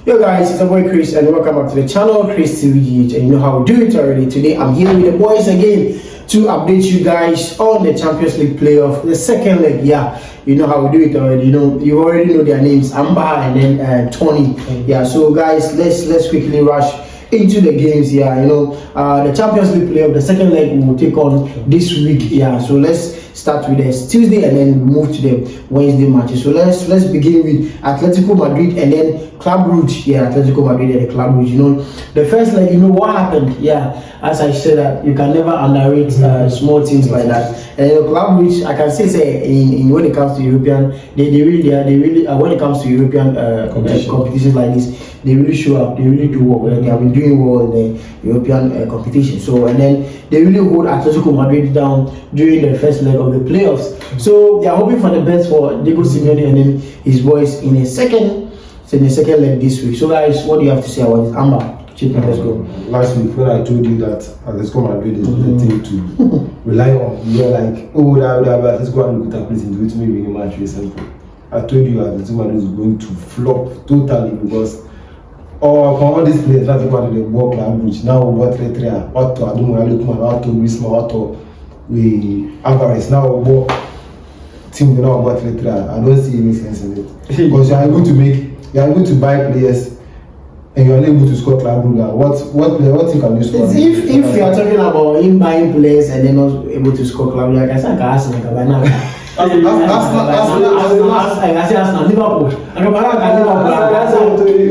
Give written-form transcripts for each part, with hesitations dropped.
Yo guys, it's your boy Chris and welcome back to the channel, Chris TVGH, and you know how we do it already. Today I'm here with the boys again to update you guys on the Champions League playoff, the second leg. Yeah, you know how we do it already. You already know their names, Amber and then Tony. Yeah, so guys, let's quickly rush into the games. Yeah, the Champions League playoff, the second leg we will take on this week. Yeah, so let's start with the Tuesday and then we move to the Wednesday matches. So let's begin with Atletico Madrid and then Club Brugge. Yeah, Atletico Madrid and the Club Brugge. The first leg, what happened? Yeah, as I said, that you can never underrate small teams like that. And Club Brugge, I can say in when it comes to European, they really when it comes to European competitions like this, they really show up. They really do well. They have been doing well in the European competition. So and then they really hold Atletico Madrid down during the first leg of the playoffs. So they are hoping for the best for Diego Simeone and then his boys in the second leg this week. So guys, what do you have to say about this? Amber, let's go. Last week when I told you that Atletico Madrid is the team to rely on, you were like, let's go and look at this and do it to me really much very simple. I told you Atletico Madrid is going to flop totally because all these players that's about the work language. Now what 3-3, what to Adumale, what to Wisma, what to Alvarez, now what team now what 3-3. I don't see any sense in it. Because you are able to buy players and you are able to score Club Brugge. What thing can you score? If you are talking about him buying players and then not able to score Club Brugge, I can ask him Liverpool. Let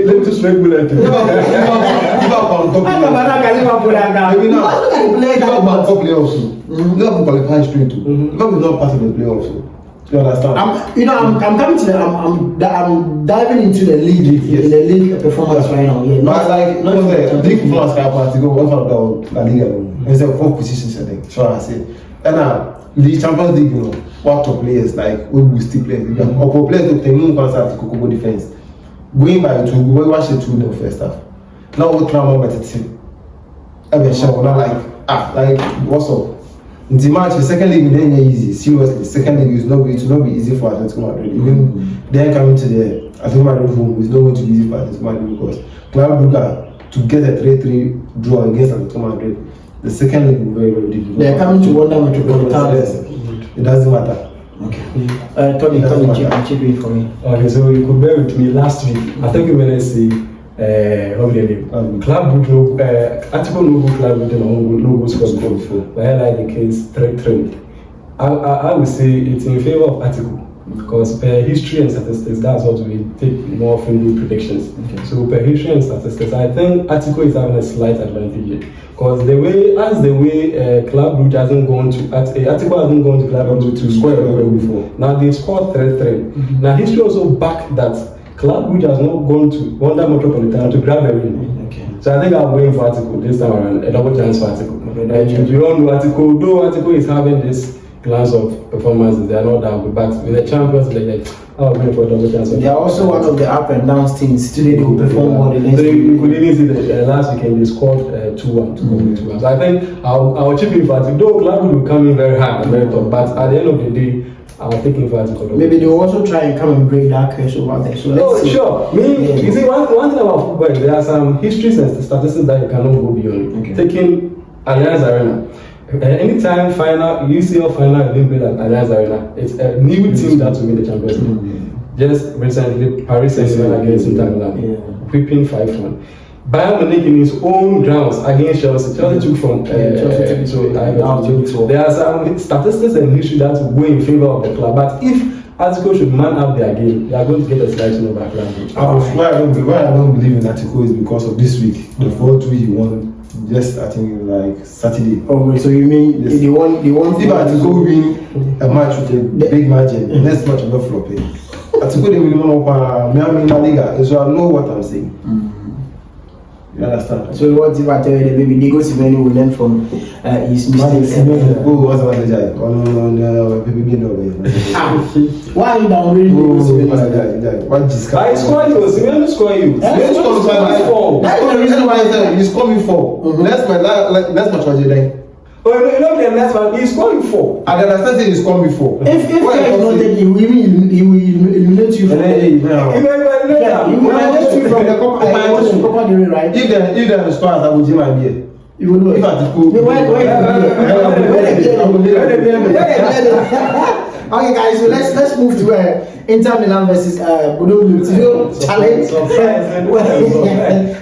me just regulate it. Liverpool qualify straight to. Liverpool is not part of the playoffs. You understand? I'm coming to I'm diving into the league, in the league performance right now. Yeah, not the league performance can party go one of the La Liga. It's a 4 positions, I think. Sure, I say. And now the Champions League, what top players like we will still play. Or players to take more concept to Kokobo defense. Going by to we watch the 2-0 first half. Now what climb better team. I mean, sure, not like what's up? In the match, the second leg is not easy. Seriously, the second leg is not going to be easy for Atletico Madrid. Even then coming to the Atletico Madrid home is not going to be easy for Atletico Madrid because Club Brugge to get a 3-3 draw against Atletico Madrid, the second leg will be very, very difficult. They are coming to Wanda Metropolitan. It doesn't matter. Okay. Tony, chip in for me. Okay, so you could bear with me last week. I think we managed to see Club Brugge, Atletico no Club Brugge no go score before. But like the case 3-3. I would say it's in favor of Atletico because per history and statistics, that's what we take more often do predictions. Okay. So per history and statistics, I think Atletico is having a slight advantage here. Because the way Club Brugge hasn't gone to Atletico hasn't gone to Club Brugge to score well before. Now they scored 3-3. Now history also back that Club Brugge has not gone to Wanda Metropolitan to grab a win. Okay. So I think I'm going for Atletico this time around, a double chance for Atletico. Okay. You don't know Atletico, though Atletico is having this glance of performances, they are not that good, but with the Champions League, I'm going for a double chance. They are also one of the up and down teams. Today they will perform well. So you could even see that last weekend they scored 2-1. So I think I'll chip in for Atletico. Though Club will come in very hard and very tough, but at the end of the day, I'll take in for Atletico. Maybe they will also try and come and break that curse over there. So let's see. Sure. You see, one thing about football is there are some histories and statistics that you cannot go beyond. Okay. Taking Allianz Arena. Anytime UCL final has been played at Allianz Arena, it's a new team that will win the Champions League. Just recently, Paris Saint-Germain against Inter Milan, whipping 5-1. Bayern Munich in his own grounds against Chelsea. Chelsea took from there are some statistics and history that will go in favor of the club. But if Atletico should man up their game, they are going to get a selection over Club Brugge. Why I don't believe in Atletico is because of this week. The 4-2 he won. Just I think like Saturday. Oh, so you mean yes. they want if Atletico win a match with a big margin, the next match will not flop it. Atletico they will not Miami La Liga, so I know what I'm saying. You understand? So what if I tell you that maybe Diego Simeone will learn from his mistakes? What's the guy? Why are you downgrading Diego Simeone? What is I score you, Simeone score you. That's the reason why I said you score me 4. That's much what you like. Oh, you know the next one, he scored you 4. I understand saying he scored me 4. If he is not taking, he will eliminate you from the He will eliminate you from the Copa. Madrid, right? If they score as Abu Jim might be. You will do it. If I could. Okay, guys, so let's move to Inter Milan versus Bodo Glimt challenge.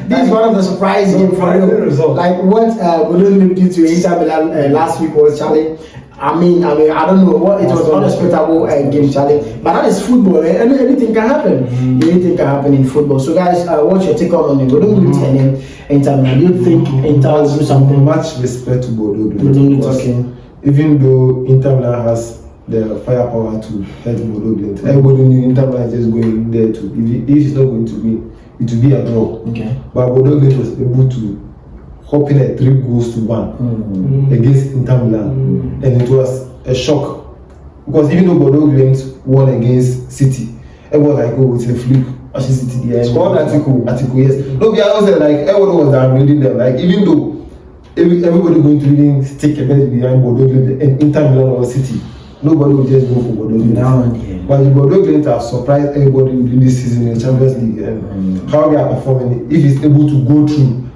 This is one of the surprise games for you. Like what Bodo Glimt did to Inter Milan last week was challenge. I mean, I don't know what it was unexpectable game challenge, but that is football. Anything can happen. Anything can happen in football. So, guys, what's your take on the Bodo Glimt and then Inter Milan? Do you think Inter will do something? Much respect to Bodo Glimt. Even though Inter Milan has the firepower to head Bodo Glimt, everybody knew Inter Milan just going there to. If it's not going to win, it will be a draw. Okay. But Bodo Glimt was able to hop in at 3-1 against Inter Milan, and it was a shock because even though Bodo Glimt won against City, everyone was like, oh, it's a fluke. Actually, City, yeah, squad article, yes. No, we also like everyone was reading them. Like even though everybody going to really stick a bit behind Bodo Glimt and Inter Milan or City, nobody will just go for Bodo Glimt. But the Bodo Glimt have surprised everybody within this season in the Champions League and how they are performing. If it's able to go through,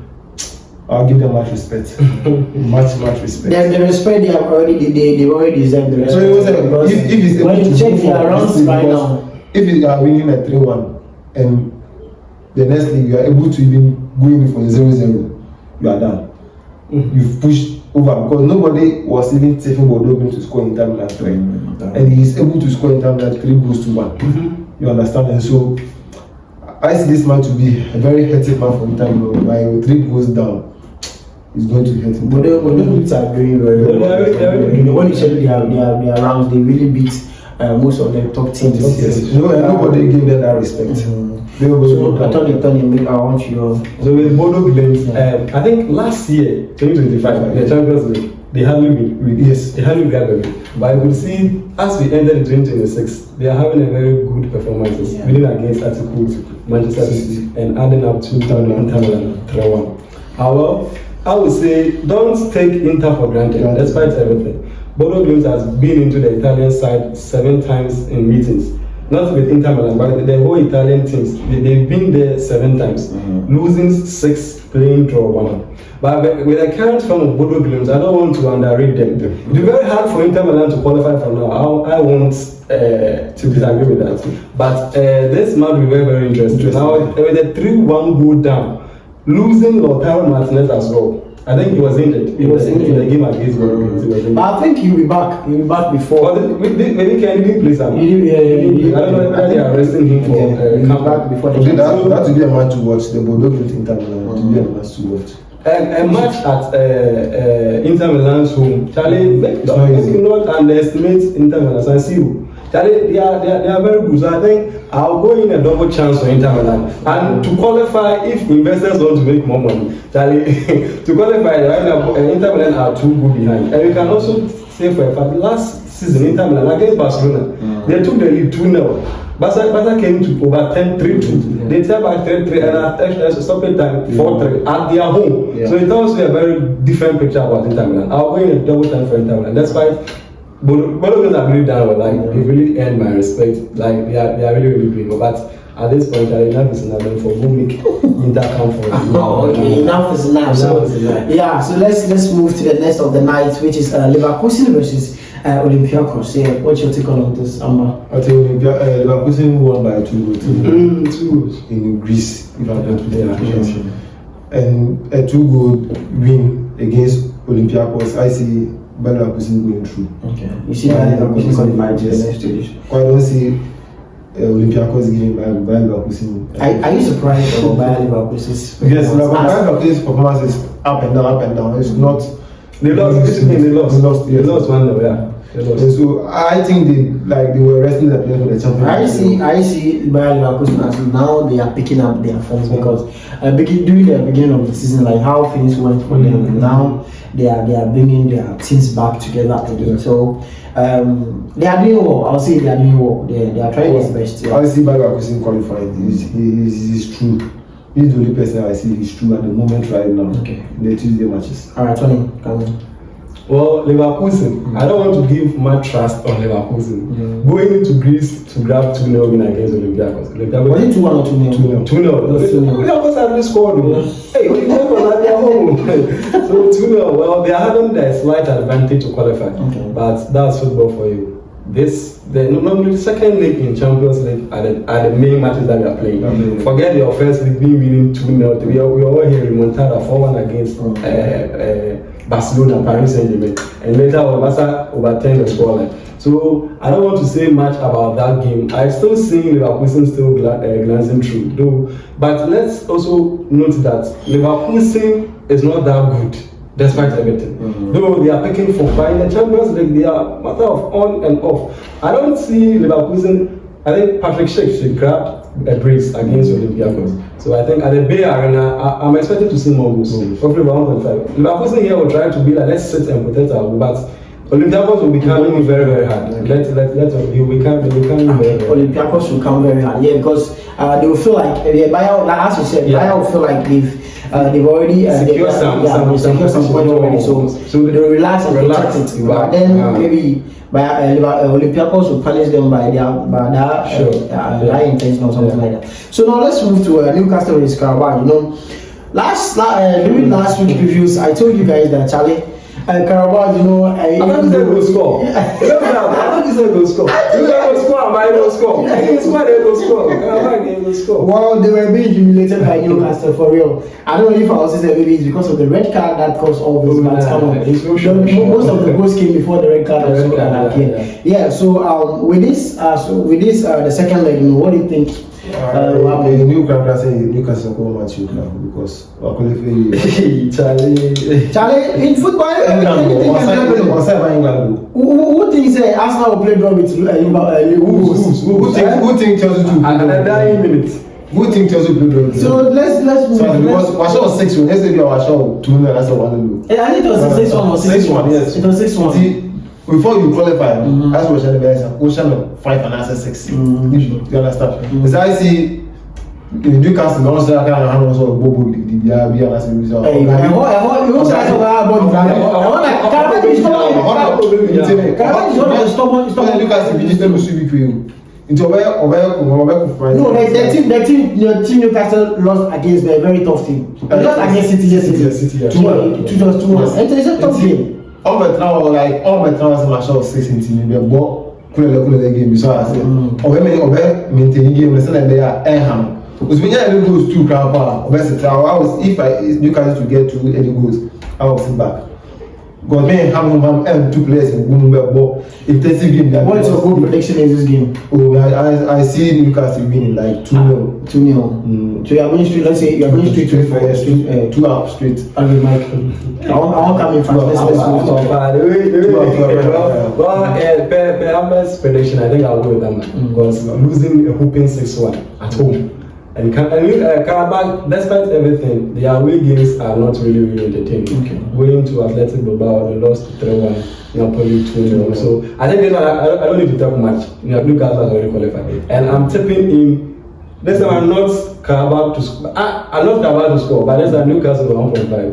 I'll give them much respect. much respect. The respect they have already deserved the respect. So it was if it's able to check their runs right now. If you are winning at 3-1 and the next league you are able to even go in for 0-0, you are done. You've pushed over because nobody was even taking Bodo Glimt to score in time like 3. And he is able to score in time like 3-1. You understand? And so I see this man to be a very hectic man for Inter Milan. By 3 goals down, it's going to hurt him. Bodo Glimt are doing very well. When you check their rounds, they really beat most of the top teams. Yes. Nobody gave them that respect. So Tony, I want you. So with Bodo Glimt, I think last year, 2025, the Champions League, they hardly win. Yes, they hardly got the win. But I could see as we entered 2026, they are having a very good performances, winning against Atletico, Manchester City, and adding up to Inter Milan 3-1. However, I would say don't take Inter for granted, despite everything. Bodo Glimt has been into the Italian side 7 times in meetings. Not with Inter Milan, but the whole Italian teams. They've been there 7 times, losing 6, playing draw 1. But with the current form of Bodo Glimt, I don't want to underrate them. It will be very hard for Inter Milan to qualify for now. I won't to disagree with that. But this match will be very, very interesting. Now, with the 3-1 go down, losing Lautaro Martinez as well. I think he was injured. He was injured in the game against Bodo Glimt. But I think he'll be back. He'll be back before. But maybe can he play some? I don't know whether they are arresting him for come back before the that would be a match to watch. The Bodo Glimt Inter Milan to be a match to watch. A match at Inter Milan's home. Charlie, do not underestimate Inter Milan. San Siro. Charlie, they are very good. So I think I'll go in a double chance for Inter Milan. And to qualify, if investors want to make more money, Charlie, to qualify, right now, Inter Milan are 2 good behind. And we can also say for a fact, last season, Inter Milan against Barcelona, they took the lead 2-0. Barca came to overturn 3-2. They turned back 3-3 and after stopping time 4-3 at their home. So it tells you a very different picture about Inter Milan. I'll go in a double time for Inter Milan. Despite Bodo Glimt are really done well. Like they really earned my respect. Like they are really doing well. But at this point, enough is enough for who make Inter come for. Okay, enough is enough. So let's move to the next of the night, which is Leverkusen versus Olympiacos. Yeah, what's your take on this, Amma? I think Leverkusen won by 2 goals. 2 goals in Greece, if I'm not mistaken. And a 2-goal win against Olympiacos. I see Leverkusen going through. Okay, you see Leverkusen qualified to the next stage. I don't see Olympiacos giving Bayer Leverkusen. Are you surprised about Bayer Leverkusen's? Yes, Leverkusen's performance is up and down. It's not. They lost. They lost 1-0. Yeah. And so I think they were resting the player for the Champions. I see Bayer Leverkusen as now they are picking up their forms because during the beginning of the season, like how things went for them, and now they are bringing their teams back together again. So they are doing well. I'll say they are doing well. They are trying their best. Yeah. I see Bayer Leverkusen qualifying. He's true. He's the only person I see is true at the moment right now. Okay. In the Tuesday matches. Alright, Tony, come on. Well, Leverkusen, I don't want to give much trust on Leverkusen. Going into Greece to grab 2-0 win against Olympiacos. Was it 2-1 or 2-0? 2-0. Olympiacos hardly scored. Hey, Olympiacos at their home. So 2-0. Well, they are having the slight advantage to qualify. Okay. But that's football for you. Normally the second leg in Champions League are the main matches that we are playing. Forget your first league being winning 2-0. We are all here remontada 4-1 against Barcelona, Paris Saint-Germain, and later Barca overturned the scoreline. So I don't want to say much about that game. I still see Leverkusen still glancing through, though. But let's also note that Leverkusen is not that good. Despite everything, though they are picking form, but in the Champions League they are matter of on and off. I don't see Leverkusen. I think Patrick Schick should grab a brace against Olympiacos. So I think at the Bay Arena, I'm expecting to see more goals. Hopefully 1.5. Leverkusen here will try to be like, let's sit and protect our goal, but Olympiacos will be coming very, very hard. He will be coming very hard. Olympiacos will come very hard, yeah, because they will feel like Bayern, like as you said, Bayern will feel like they've already secured some points already, so they will relax and protect it. But then maybe Olympiacos will punish them by that intention or something like that. So now let's move to Newcastle vs Carabao. You know, during last week's previews, I told you guys that Charlie. Carabao, you know, I thought you said go score. I thought you said go score. You said go score, and I go score. They go score. Carabao go score. Well, they were being humiliated by Newcastle for real. I don't know if I was saying maybe it's because of the red card that caused all this. But come on, most of the goals came before the red card. Yeah. So with this, the second leg, you know, what do you think? The new crowd say Newcastle come match you now because Charlie in football who thinks Arsenal will play draw with who think Chelsea to at the dying minute? Who think Chelsea will play draw? So let's move. So because Washa was 6-1, yesterday Washa 2-0, that's the 1-0. I think it was 6-1 or 6-1. Yes, it was 6-1. Before you qualify, as we said, there is an ocean of 5 and answer 6. You understand? Because I see in Newcastle, no one said I can't handle also Bobo, the BRB, and I said, the team Newcastle lost against a very tough team. Lost against City yesterday. 2-1. It's a tough game. All my trials in my show 16 we bought the game so I said maintain game listen and they are airham because when you lose 2 crowd power if Newcastle to get 2 any goals I will sit back because me have 2 players in but intensive game. What's your goal prediction in this game? I see Newcastle winning like 2-0. 2-0. So you are going straight. Let's say you are going straight to 2 up straight. And Michael, I won't come in fast. Let's move on. Per Ahmed's prediction, I think I'll go with them because losing a whooping 6-1 at home. And Carabao, despite everything, the away games are not really entertaining. Okay. Going to Athletic Bilbao, they lost 3-1, Napoli 2-0. So I think I don't need to talk much. Newcastle has already qualified. And I'm tipping in. This time I'm not Carabao to score. I'm not Carabao to score, but this time Newcastle 1.5.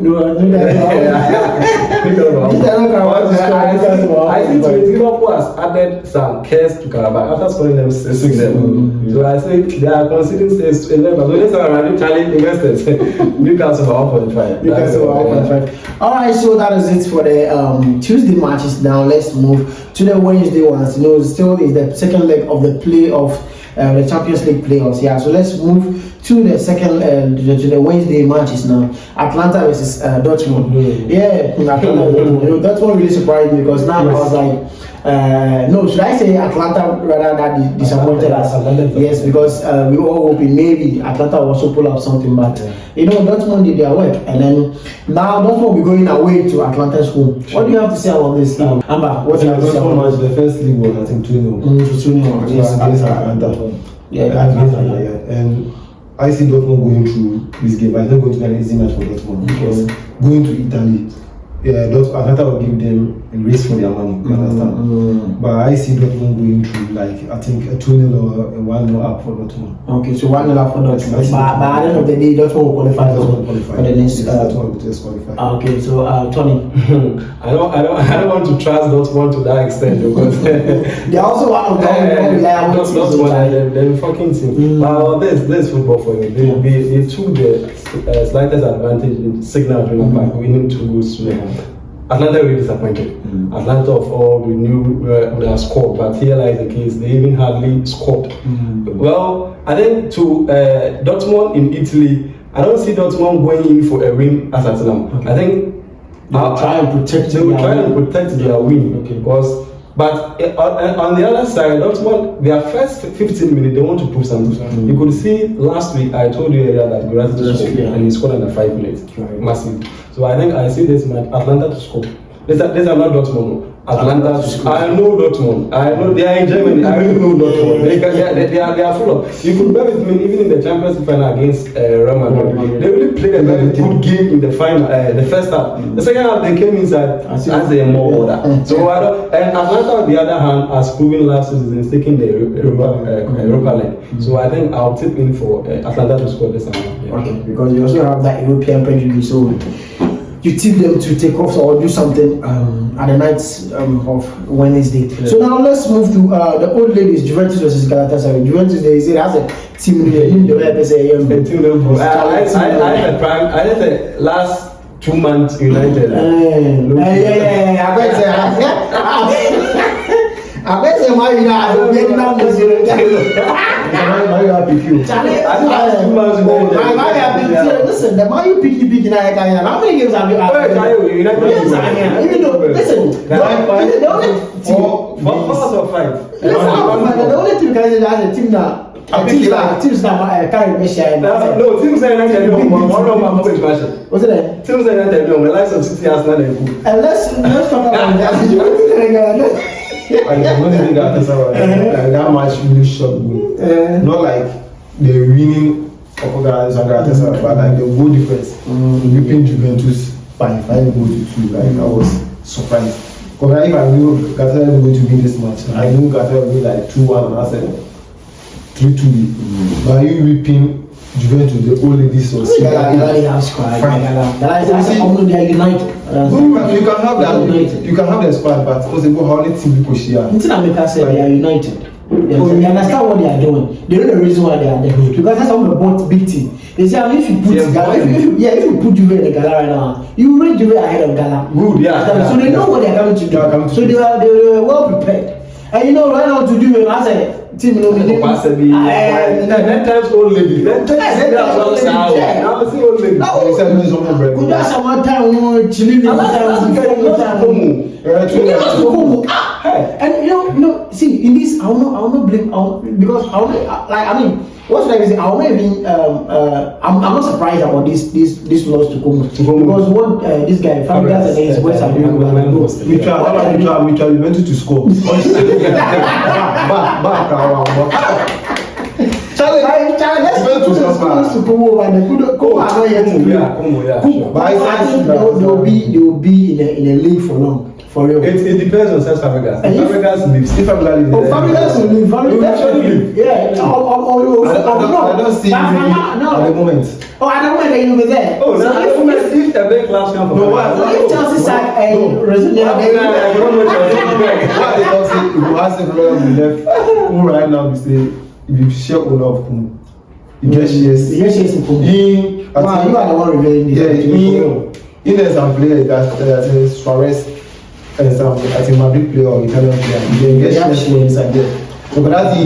I think Liverpool has added some cares to Carabao after scoring them 6-7. So I think they are considering 11. So this time I'm challenging investors. Newcastle 1.5. Alright, so that is it for the Tuesday matches. Now let's move to the Wednesday ones. You know, still is the second leg of the playoff. The Champions League playoffs, yeah. So let's move to the second, to the Wednesday matches now. Atlanta versus Dortmund. Yeah, Dortmund really surprised me because now I was like, no, should I say Atlanta rather than disappointed us? Yes, because we were hoping maybe Atlanta will also pull out something, but you know, Dortmund did their work, and then now Dortmund will be going away to Atlanta's home. What do you have to say about this now, Amber? What do you have to say about this? The first league was I think 2-0. Yes, against Atlanta. And I see Dortmund going through this game, but it's not going to be an easy match for Dortmund because going to Italy, Atlanta will give them a race for their money. You understand? But I see Dortmund going through like I think a 2-0 or a 1-0 up for Dortmund. Okay, so 1-0 up for Dortmund. But at the end of the day, Dortmund will qualify for the next. Dortmund will just qualify. Okay, so Tony. I don't want to trust Dortmund to that extent because they are also one of the reliable teams. They're fucking team. But there's football for you. They took the slightest advantage in signal by winning 2 goals to 0. Atlanta really disappointed. Atlanta of all we knew they have scored, but here lies the case. They even hardly scored. Well, I think to Dortmund in Italy, I don't see Dortmund going in for a win as at now. I think they will try and protect. They will try and protect their win because. But on the other side, Dortmund, their first 15 minutes, they want to prove something. You could see last week, I told you earlier that Gurati scored, and he scored under 5 minutes. Massive. So I think I see this match, Atlanta to score. These are not Dortmund. Atlanta to score. I know Dortmund. I know they are in Germany. I really know Dortmund. They are full of. You could bear with me, even in the Champions League final against Real Madrid. They really played a very good game in the final, the first half. The second half, they came inside as a more order. So and Atlanta, on the other hand, has proven last season is taking the Europa League. So I think I'll tip in for Atlanta to score this time. Okay, because you also have that European prejudice, so you tip them to take off or do something at the night of Wednesday. Yeah. So now let's move to the old ladies, Juventus versus Galatasaray. Juventus, they say has a team in the I had the last 2 months United. I bet you why you are Vietnam was listen, the Mayu picky how many games have you had? Even though, listen, the only team 4 or 5. The only team can say has a team now. Teams now carry Messi. No, teams are not telling you one of my what's it? Teams are not telling you the likes of City Arsenal and and let's talk about that. I don't think that match really shocked me. Not like the winning of Galatasaray, but like the goal difference. Whipping Juventus by 5 goals to 2. Like I was surprised. Because if I knew Galatasaray was going to win this match, I knew Galatasaray would be like 2-1 and I said 3-2. But you whipping Juventus, the old ladies was United. You can have that. You can have the squad, but because they go how many teams people share. Until America said they are united. They understand what they are doing. They know the reason why they are there. Because that's how we bought big team. They say, if you put if you put Juve in the Gala right now, you rate Juve ahead of Gala. Good, So they know what they are coming to do. So they were well prepared. And you know right now to do it, I said. Team no be that times old lady. That now see old lady. Good as some time chilling and you know, see in this I will not blame because what should I say? I will not even I'm not surprised about this loss to Como because what this guy Fabregas and his boys are doing we try Juventus to score. Charlie, let's go to Como and the Como are not yet to Como, but I think they will be in a league for long. For real. It depends on Cesc Fabregas. Fabregas leaves. If Fabregas leaves, Fabregas will leave. Fabregas will leave. Yeah. I don't see him at the moment. Oh, at the moment they will be there. Oh, so if a big class come from if Chelsea sack Resilient, what they don't say, if you ask everyone left, who right now we say if you share owner of Kumu, you get shares. You get shares in Kumu. Wow, you are the one revealing this. In there's some player that Suarez. And some, I think Madrid player or Italian player, they get shares inside there. So, but that's he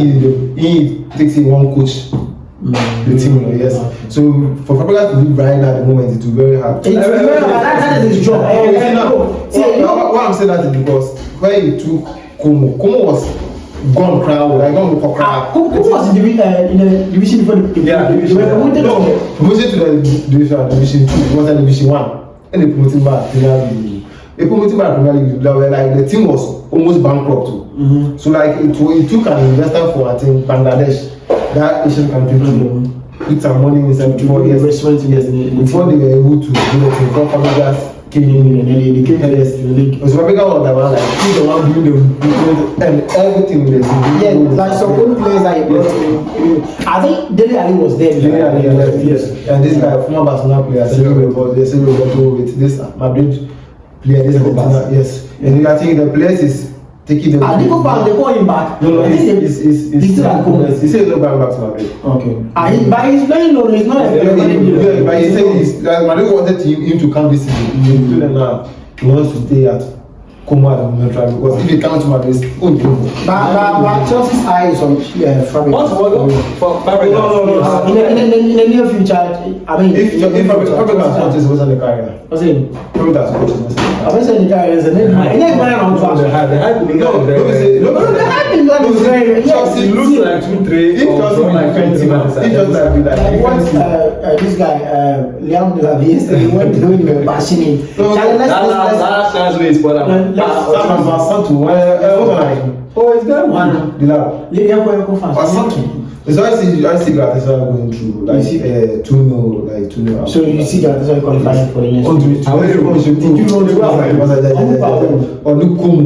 takes in one coach, the team, yes. So, for Fabregas to do right now at the moment, it's very hard. It's very hard, that is his job. Why I'm saying that is because when he took Como was gone crowd, I don't know crowd. Como was in the division before the division. Promoted to the division 2, it was in division 1. And they promoted back to they promoted by Premier League. Like the team was almost bankrupt. So like it took an investor for I think Bangladesh, that Asian country to put some money inside before they were able to do it. Before Fabregas came in, and then they came to the league. So I was like, he's the one doing the and everything with the team. Yeah, like some old players that he brought in. I think Dele Ali was there. Dele Ali left, yes. And this guy, former Barcelona player, they say we got to with this Madrid player, this Argentina, yes. And I think the place is taking the. And they go back, they call him back. No, he's still at home. He said he's not going back to Madrid. Okay. But he's playing, no, he's not. Yeah, but he said Madrid wanted him to come this season. He told them now he wants to stay at Como at the moment, because if he comes to Madrid, but Chelsea's eye is on Fabregas. What's for Fabregas? No. In the near future, I mean, if Fabregas wants to the career, what's it? Fabregas wants to I was saying the guy is a name. The hype in England is very. Chelsea looks like 2-3. If Chelsea like 20, if Chelsea like What this guy Liam Delavie yesterday went doing the bashing him. Last chance we spoil him. Oh, it's that one. So I see Galatasaray going through like 2-0, like 2-0. So you see Galatasaray qualifying for the next. Did you know the or look Como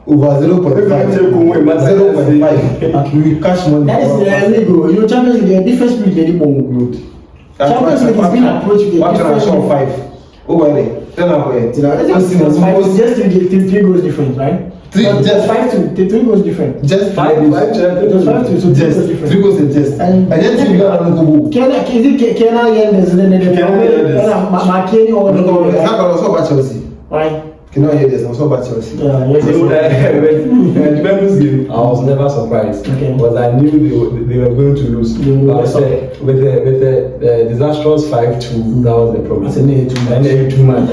over 0.5. We cash money. That is the league. You know, Champions League, the difference between the good. Champions League is being approached with a difference of 5. Over there. Just three goals difference, right? Three goals different. Just 5 2. So just 3 goals and just. And then you got to go. Kena or Chelsea. Why? Cannot hear this. I'm so about Chelsea. Juventus game, I was never surprised because I knew they were going to lose. But with the disastrous 5-2, that was the problem. That's a negative too much.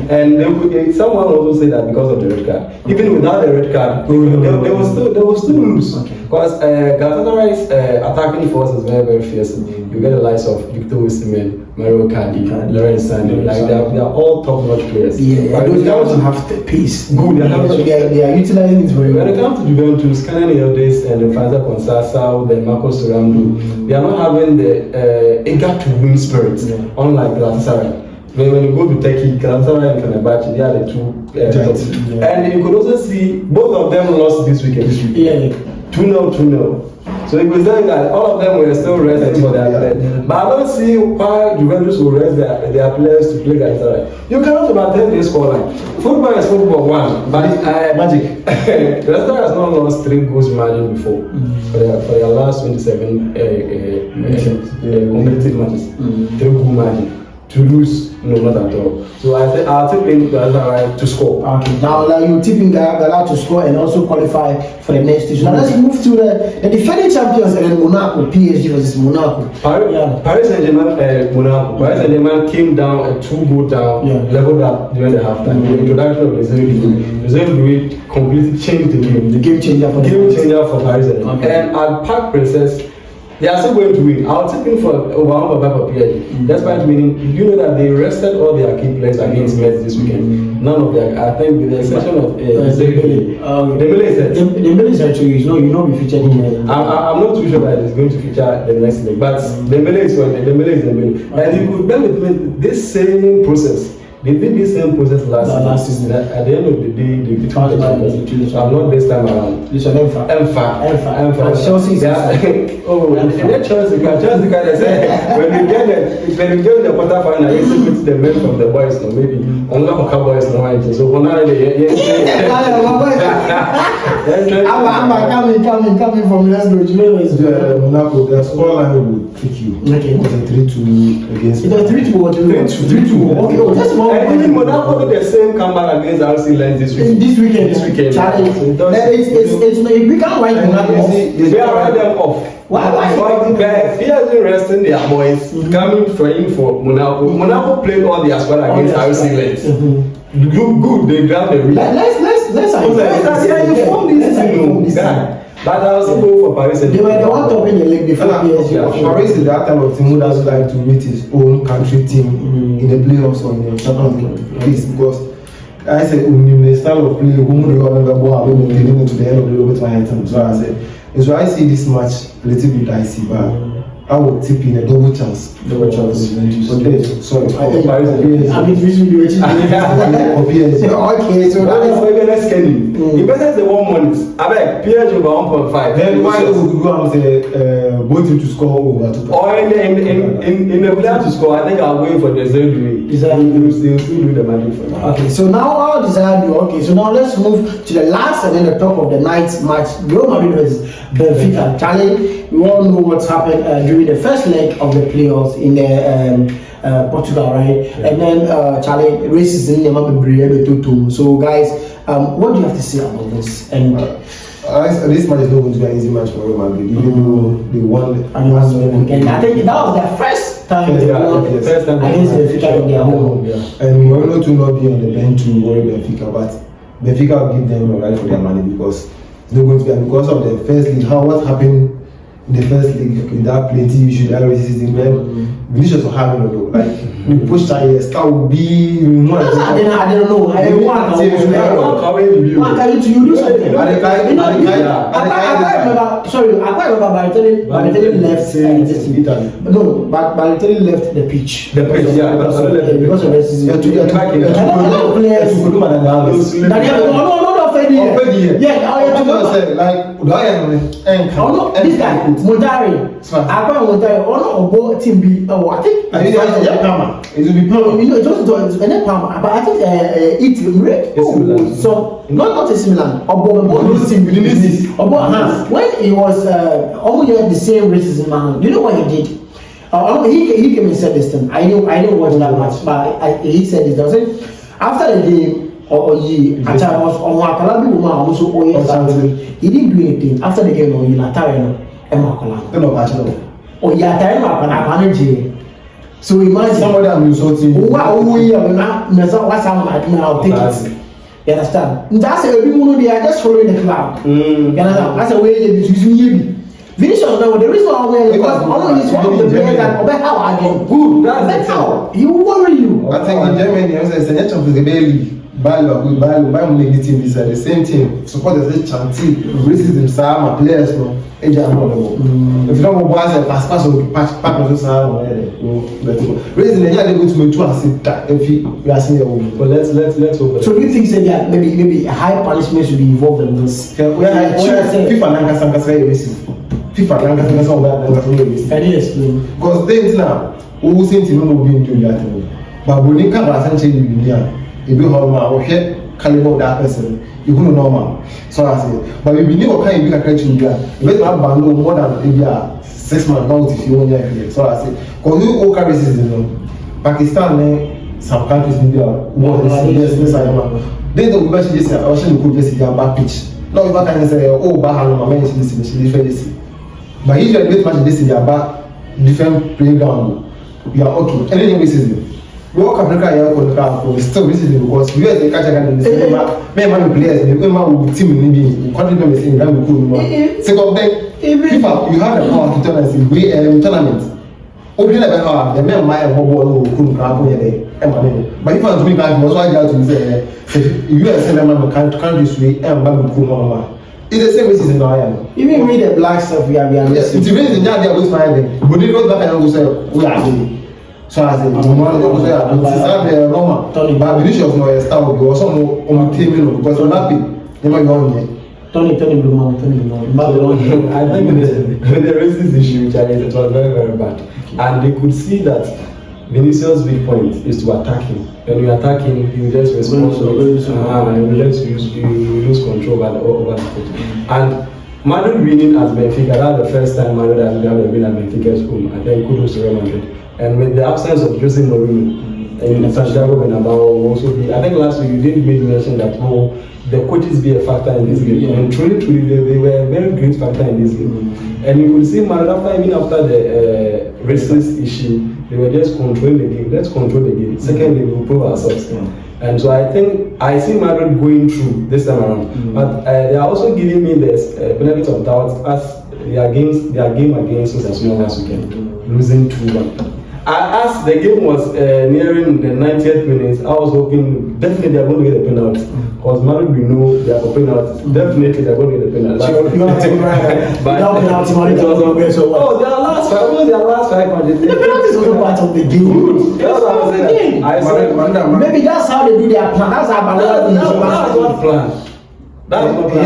And someone also said that because of the red card. Even without the red card, they will still lose. Because Galatasaray's attacking force is very, very fierce. You get the likes of Victor Osimhen, Mario Cardi, Lorenz Sané. Like they are all top-notch players. Yeah, those guys have the pace. Good. They are utilizing it very well. When it comes to Juventus, Kenan Yildiz and Franza Consasa, then Marcos Thuram, they are not having the eager to win spirit, unlike Galatasaray. When you go to Turkey, Galatasaray and Fenerbahce, they are the two tops. And you could also see both of them lost this weekend. 2-0. So you could say that all of them were still resting for their players. But I don't see why Juventus will rest their players to play Galatasaray. You cannot overturn this scoreline. Football is football one, but magic. Galatasaray has not lost 3 goals margin before for their last 27 competitive matches. 3 goal margin. To lose, no, not at all. So I'll tip in Galatasaray to score. Okay. Now you tipping Galatasaray to score and also qualify for the next stage. Now let's move to the defending champions and Monaco, PSG versus Monaco. Paris Saint-Germain, Monaco. Paris Saint-Germain came down a 2-goal down, leveled up during the halftime. The introduction of Desiree completely changed the game. The game changer for Paris Saint-Germain. And at Parc Princess, they are still going to win. I'll tip in for over back of PSG. Despite meaning, you know that they rested all their key players against Metz this weekend. None of them, I think, with the exception of Dembele. Dembele is actually, you know, we featured him. I'm not too sure that he's going to feature the next leg, but Dembele is Dembele. And you could bear with me this same process. They did this same process last season. At the end of the day, they beat the champions. So I'm not this time around. This is Emfa. Chelsea is and then Chelsea can say when you get the quarter final, you see it's the men from the boys, no maybe only for boys no one. So for now, I'm coming from let's go. You know Monaco, their scoreline will trick you. Okay. It was a 3-2 against. It was 3-2 or 3-2. Okay, that's more. And even Monaco did the same comeback against RC Lens this weekend. This weekend. We can't write Monaco off. We are writing them off. Why? Fearing resting their boys coming for Monaco. Monaco played all their squad against RC Lens. Good. They grabbed the win. Let's inform this guy. But I also go for Paris. They were the one top in the league before PSG. Paris is that type of team who doesn't like to meet his own country team in the playoffs or in the Champions League, because I said in the style of play, who would you ever go out and get into the end of the road with my item. So I said, so I see this match a little bit dicey, but I would tip in a double chance. Double chance. Okay, sorry. I mean, usually you okay, so that is maybe less Kenny. Investors they want money. I bet PSG over 1.5. Then why would you go and say both team to score over 2? Or in the player to score, I think I'll wait for the Zerbi. They'll still do the magic for that. Okay, so now I'll decide. Okay, so now let's move to the last and then the top of the night's match. Real Madrid versus Benfica. Charlie, we all know what's happened during the first leg of the playoffs in the Portugal, right? Yeah. And then Charlie races in the So guys, what do you have to say about this? And this match is not going to be an easy match for Real Madrid, even though they won. And I think that was their first time they won against Benfica in their home. And Mourinho to not be on the bench to worry Benfica, but Benfica will give them a ride for their money because it's not going to be because of the first league. What happened in the first league? Okay, that plenty issue, that racism, man. Vinicius will have it though. Like we push that yes, that will be more. I don't know. I want to you do something. I can't remember. Sorry, I can't remember. Balotelli left this thing. No, but Balotelli left the pitch. The pitch, yeah, because of racism. Yeah, I say like this guy Montari. I can't Montari. Or team B. I think it will be Palmer. You know, just and then Palmer. But I think so not a similar. When he was almost the same racism man, you know what he did? He came and said this thing. I know what that much, but he said this. After the game. He didn't do anything after the game. So imagine somebody I'm insulting. I'll take it. You understand? That's a people they are just following the club. You understand? That's a way you Vinicius now the reason why we're because he's one of the players that how again. Good. That's how he will worry you. I think in Germany, it's a Champions League. Bayern League team is the same team. Supporters they chanting, racism, some players no. If you don't want to pass on pack on some racism, they go to me to sit that if you are seeing your but let's hope. So do you think that maybe a high punishment should be involved in this? FIFA Nanga Sanka say racism. FIFA Nanga Sanka say racism. Can you explain? Because things now, who seem to know being doing that thing. But when you come and change the media. If you have a head caliber of that person, you couldn't normal. So I say, but if you knew what kind of catch in there, you better have bundle more than maybe 6 months now if you want here. So I say, because you all carry racism, Pakistan, some countries in India, more than this they don't go just say, I should go just their back pitch. Not if I can say, oh, Bahama, my man is this. But if you are great match this in their back, different playground, you are okay. Anything racism. Work Africa here still visiting because we are the catch again. Many players, the women team in country members in Ghana. Second thing, FIFA, you have the power to turn us in tournament. Open the power, the men might have ball who couldn't grab here. But if I was doing that, was why you say, you are sending countries we and Babu Kuma. It's the same reason in our even with the black stuff we are. Yes, it's really in that they are always smiling. But they go back and go say, we are doing. So I said, normal. But Vinicius no style because some on team because I'm happy. Never go on Tony Blum. I think there is this issue which it was very, very bad. And they could see that Vinicius' big point is to attack him. When you attack him, you just respond to it. You lose control over the pitch. And Madrid winning as Benfica, that's the first time Madrid has ever been at Benfica's home. I think kudos to Real Madrid. And with the absence of Jose Mourinho in Santiago Bernabeu also be, I think last week you did mention that the coaches be a factor in this game. And truly they were a very great factor in this game. And you could see Madrid after the racist issue, they were just controlling the game. Let's control the game. Secondly, we will prove ourselves. And so I think I see Madrid going through this time around. But they are also giving me this benefit of doubt as their game against us as long as we can, losing 2-1. as the game was nearing the 90th minute, I was hoping definitely they're going to get a penalty. Because Madrid, we know they are for penalties. Definitely they're going to get a penalty. Oh, their last five matches. The penalty is also part of the game. That's what I was saying. I said, maybe that's how they do their plan. That's how that's not the plan. That's not the plan.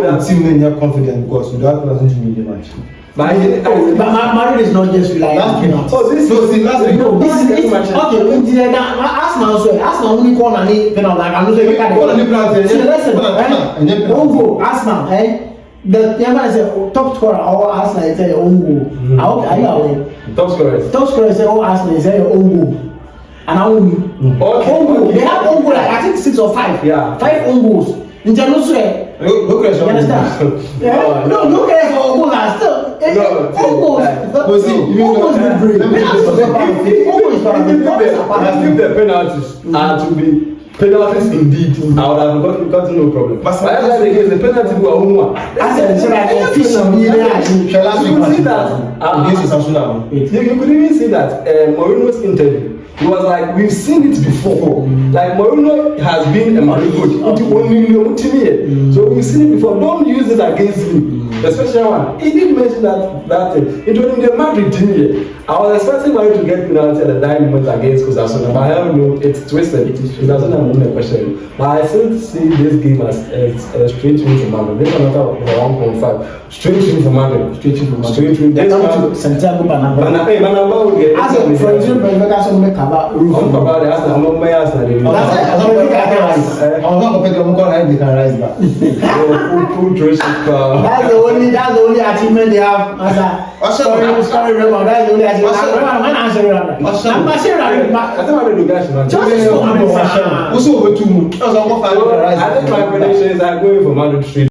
Yes, team then you're confident because you don't have to win the match. But Madrid is not just relying on penalties. So this is last week. This is okay. Arsenal only call on penalty. Like I'm not saying listen. Ongo Arsenal, the never say top scorer or Arsenal is a Ongo. Are you aware? Top scorer is oh Arsenal is a Ongo. And I will. Ongo. They have Ongo like I think 6 or 5. Yeah. 5 Ongos. In January. Look at you understand? Yeah. No, look at Ongo last still. Ongo if the penalties are to be penalties indeed, I would have gotten no problem. But that's the case, the penalty were one. I said, you could even see that Mourinho's interview. He was like, we've seen it before. Like Mourinho has been a Madrid coach. So we've seen it before. Don't use it against me. The special one. He did mention that thing. It was in the Madrid team here. I was expecting Madrid to get penalty at the dying moment against Osasuna, but I don't know. It's twisted. It doesn't have a question. But I still see this game as a straight win for Madrid. This is another 1.5. Straight win for Madrid. Straight win. They're coming to Santiago Bernabeu will get. As a for example, you guys will make about roof. I'm about the Arsenal. I'm not my Arsenal. I'm not going to rise back. That's the only achievement they have. Sorry, remember that's the only achievement. When I answer that, I think I'm the guy. Also over 2 months. I think my prediction is I'm going for Madrid 3.